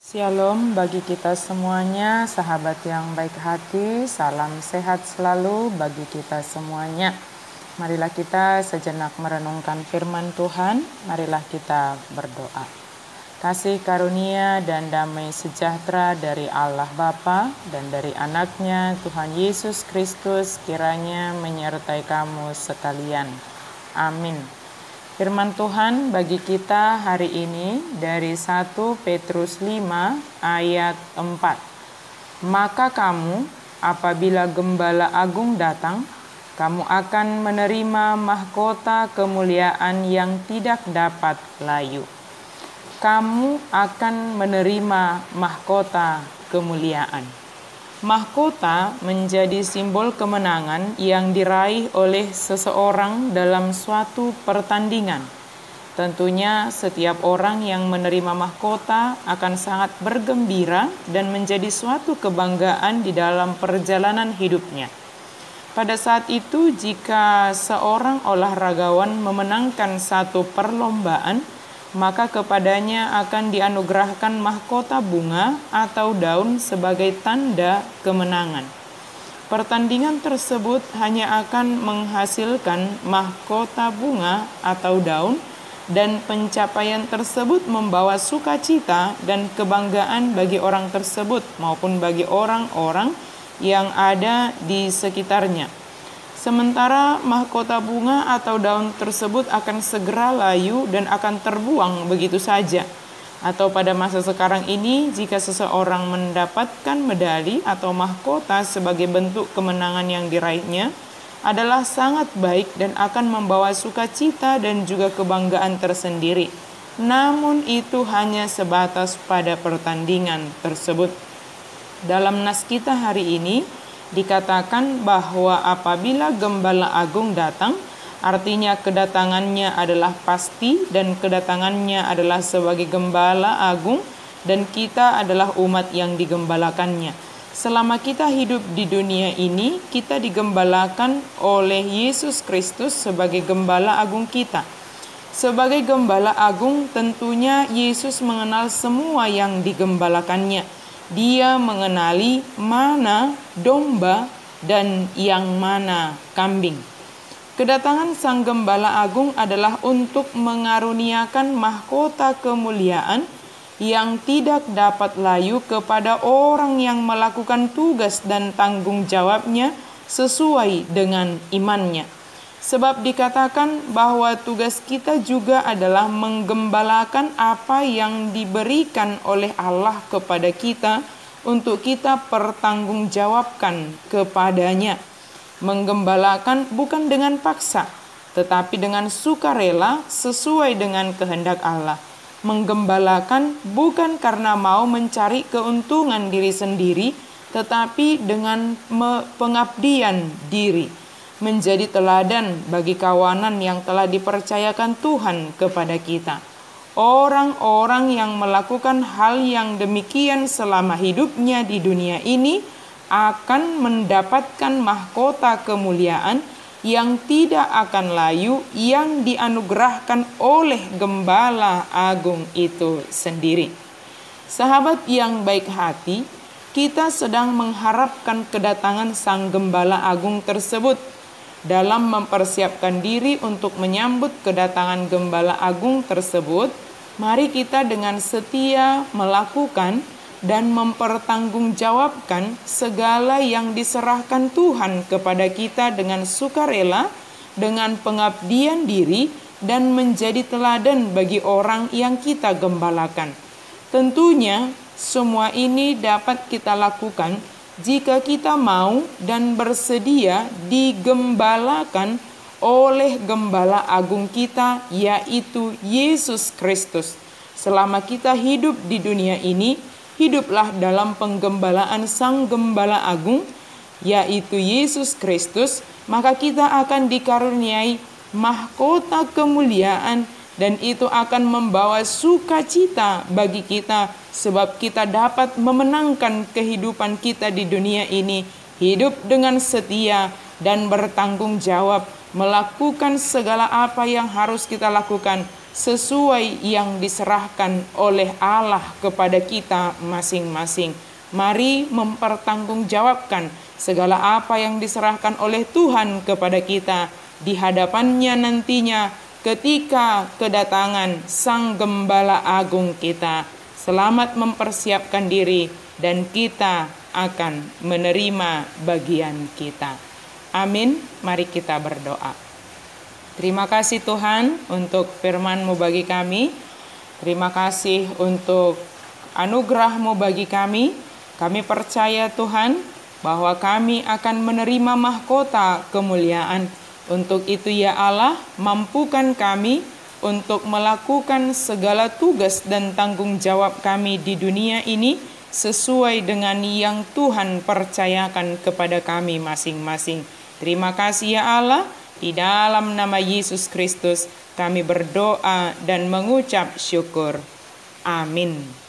Shalom bagi kita semuanya, sahabat yang baik hati, salam sehat selalu bagi kita semuanya. Marilah kita sejenak merenungkan firman Tuhan, marilah kita berdoa. Kasih karunia dan damai sejahtera dari Allah Bapa dan dari anaknya Tuhan Yesus Kristus kiranya menyertai kamu sekalian. Amin. Firman Tuhan bagi kita hari ini dari 1 Petrus 5 ayat 4. Maka kamu apabila Gembala Agung datang, kamu akan menerima mahkota kemuliaan yang tidak dapat layu. Kamu akan menerima mahkota kemuliaan. Mahkota menjadi simbol kemenangan yang diraih oleh seseorang dalam suatu pertandingan. Tentunya setiap orang yang menerima mahkota akan sangat bergembira dan menjadi suatu kebanggaan di dalam perjalanan hidupnya. Pada saat itu, jika seorang olahragawan memenangkan satu perlombaan, maka kepadanya akan dianugerahkan mahkota bunga atau daun sebagai tanda kemenangan. Pertandingan tersebut hanya akan menghasilkan mahkota bunga atau daun, dan pencapaian tersebut membawa sukacita dan kebanggaan bagi orang tersebut maupun bagi orang-orang yang ada di sekitarnya. Sementara mahkota bunga atau daun tersebut akan segera layu dan akan terbuang begitu saja. Atau pada masa sekarang ini, jika seseorang mendapatkan medali atau mahkota sebagai bentuk kemenangan yang diraihnya, adalah sangat baik dan akan membawa sukacita dan juga kebanggaan tersendiri. Namun itu hanya sebatas pada pertandingan tersebut. Dalam nas kita hari ini, dikatakan bahwa apabila Gembala Agung datang, artinya kedatangannya adalah pasti dan kedatangannya adalah sebagai Gembala Agung dan kita adalah umat yang digembalakannya. Selama kita hidup di dunia ini, kita digembalakan oleh Yesus Kristus sebagai Gembala Agung kita. Sebagai Gembala Agung, tentunya Yesus mengenal semua yang digembalakannya. Dia mengenali mana domba dan yang mana kambing. Kedatangan Sang Gembala Agung adalah untuk mengaruniakan mahkota kemuliaan yang tidak dapat layu kepada orang yang melakukan tugas dan tanggung jawabnya sesuai dengan imannya. Sebab dikatakan bahwa tugas kita juga adalah menggembalakan apa yang diberikan oleh Allah kepada kita untuk kita pertanggungjawabkan kepadanya. Menggembalakan bukan dengan paksa, tetapi dengan sukarela sesuai dengan kehendak Allah. Menggembalakan bukan karena mau mencari keuntungan diri sendiri, tetapi dengan pengabdian diri. Menjadi teladan bagi kawanan yang telah dipercayakan Tuhan kepada kita. Orang-orang yang melakukan hal yang demikian selama hidupnya di dunia ini akan mendapatkan mahkota kemuliaan yang tidak akan layu yang dianugerahkan oleh Gembala Agung itu sendiri. Sahabat yang baik hati, kita sedang mengharapkan kedatangan Sang Gembala Agung tersebut. Dalam mempersiapkan diri untuk menyambut kedatangan Gembala Agung tersebut, mari kita dengan setia melakukan dan mempertanggungjawabkan segala yang diserahkan Tuhan kepada kita dengan sukarela, dengan pengabdian diri, dan menjadi teladan bagi orang yang kita gembalakan. Tentunya semua ini dapat kita lakukan jika kita mau dan bersedia digembalakan oleh Gembala Agung kita, yaitu Yesus Kristus. Selama kita hidup di dunia ini, hiduplah dalam penggembalaan Sang Gembala Agung, yaitu Yesus Kristus, maka kita akan dikaruniai mahkota kemuliaan, dan itu akan membawa sukacita bagi kita, sebab kita dapat memenangkan kehidupan kita di dunia ini, hidup dengan setia dan bertanggung jawab, melakukan segala apa yang harus kita lakukan sesuai yang diserahkan oleh Allah kepada kita masing-masing. Mari mempertanggungjawabkan segala apa yang diserahkan oleh Tuhan kepada kita di hadapannya nantinya ketika kedatangan Sang Gembala Agung kita. Selamat mempersiapkan diri dan kita akan menerima bagian kita. Amin. Mari kita berdoa. Terima kasih Tuhan untuk firman-Mu bagi kami. Terima kasih untuk anugerah-Mu bagi kami. Kami percaya Tuhan bahwa kami akan menerima mahkota kemuliaan. Untuk itu ya Allah, mampukan kami untuk melakukan segala tugas dan tanggung jawab kami di dunia ini sesuai dengan yang Tuhan percayakan kepada kami masing-masing. Terima kasih ya Allah. Di dalam nama Yesus Kristus kami berdoa dan mengucap syukur. Amin.